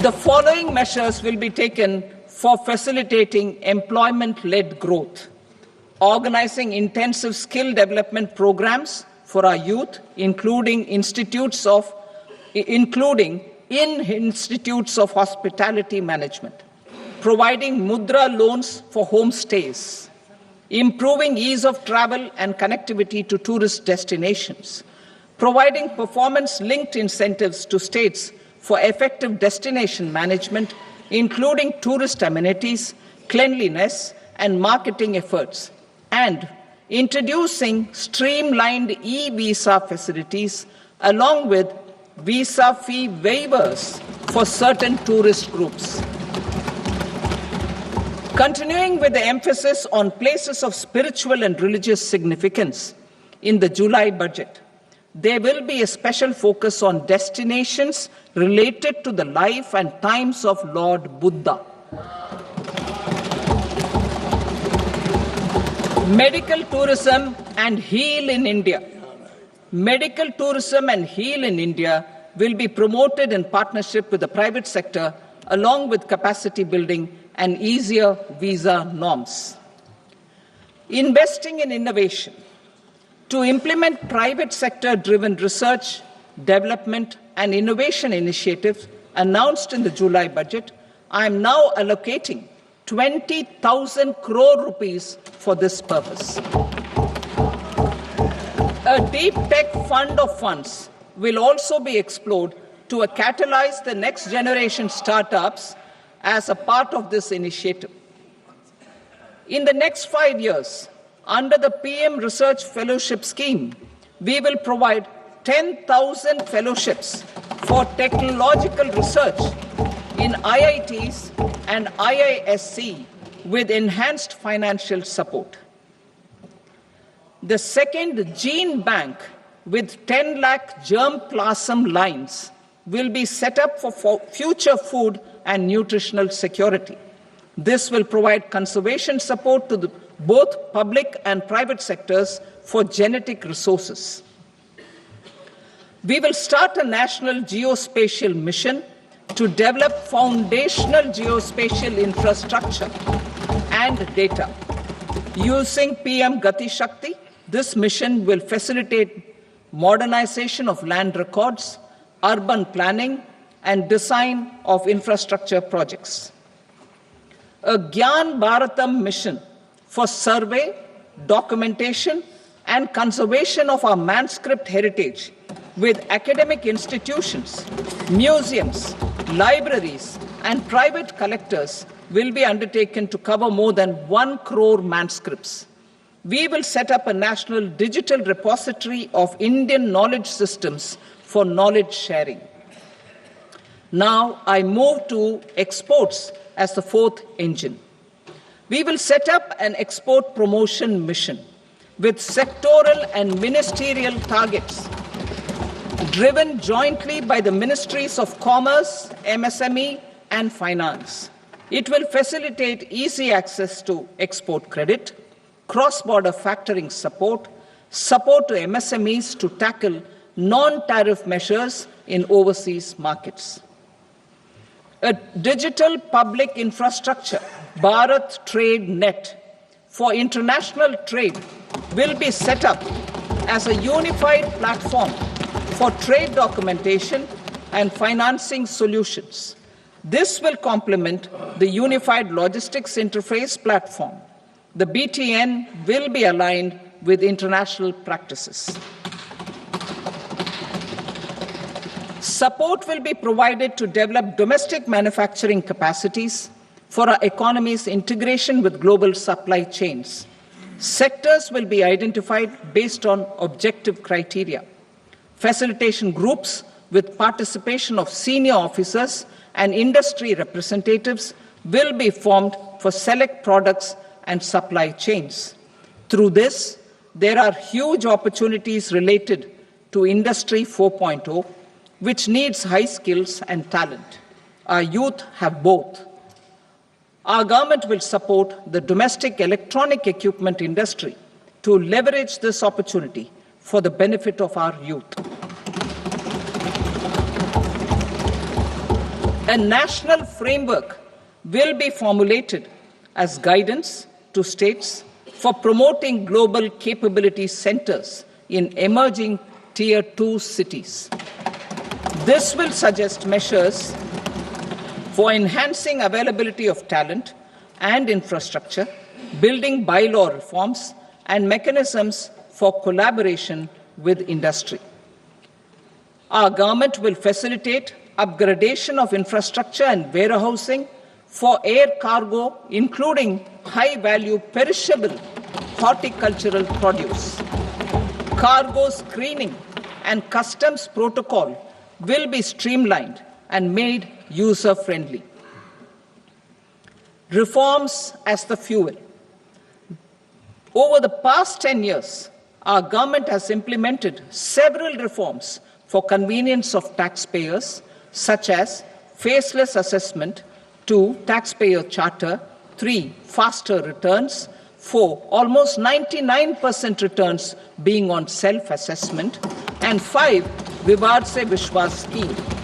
The following measures will be taken for facilitating employment-led growth: organizing intensive skill development programs for our youth, including in institutes of hospitality management, providing mudra loans for homestays, improving ease of travel and connectivity to tourist destinations, providing performance-linked incentives to states for effective destination management, including tourist amenities, cleanliness, and marketing efforts, and introducing streamlined e-visa facilities along with visa fee waivers for certain tourist groups. Continuing with the emphasis on places of spiritual and religious significance in the July budget, there will be a special focus on destinations related to the life and times of Lord Buddha. Medical tourism and heal in India. Medical tourism and heal in India will be promoted in partnership with the private sector, along with capacity building and easier visa norms. Investing in innovation. To implement private sector-driven research, development, and innovation initiatives announced in the July budget, I am now allocating 20,000 crore rupees for this purpose. A deep tech fund of funds will also be explored to catalyze the next generation startups as a part of this initiative. In the next 5 years, under the PM Research Fellowship Scheme, we will provide 10,000 fellowships for technological research in IITs and IISc with enhanced financial support. The second gene bank with 10 lakh germplasm lines will be set up for future food and nutritional security. This will provide conservation support to both public and private sectors for genetic resources. We will start a national geospatial mission to develop foundational geospatial infrastructure and data. Using PM Gati Shakti, this mission will facilitate modernization of land records, urban planning, and design of infrastructure projects. A Gyan Bharatam mission for survey, documentation, and conservation of our manuscript heritage with academic institutions, museums, libraries, and private collectors will be undertaken to cover more than 1 crore manuscripts. We will set up a national digital repository of Indian knowledge systems for knowledge sharing. Now I move to exports as the fourth engine. We will set up an export promotion mission with sectoral and ministerial targets driven jointly by the Ministries of Commerce, MSME, and Finance. It will facilitate easy access to export credit, cross-border factoring support, support to MSMEs to tackle non-tariff measures in overseas markets. A digital public infrastructure, Bharat Trade Net, for international trade will be set up as a unified platform for trade documentation and financing solutions. This will complement the Unified Logistics Interface platform. The BTN will be aligned with international practices. Support will be provided to develop domestic manufacturing capacities for our economy's integration with global supply chains. Sectors will be identified based on objective criteria. Facilitation groups with participation of senior officers and industry representatives will be formed for select products and supply chains. Through this, there are huge opportunities related to Industry 4.0, which needs high skills and talent. Our youth have both. Our government will support the domestic electronic equipment industry to leverage this opportunity for the benefit of our youth. A national framework will be formulated as guidance to states for promoting global capability centers in emerging Tier 2 cities. This will suggest measures for enhancing availability of talent and infrastructure, building bylaw reforms, and mechanisms for collaboration with industry. Our government will facilitate upgradation of infrastructure and warehousing for air cargo, including high-value perishable horticultural produce. Cargo screening and customs protocol will be streamlined and made user-friendly. Reforms as the fuel. Over the past 10 years, our government has implemented several reforms for convenience of taxpayers, such as faceless assessment, 2, taxpayer charter, 3, faster returns, 4, almost 99% returns being on self-assessment, and 5, Vivad Se Vishwas scheme.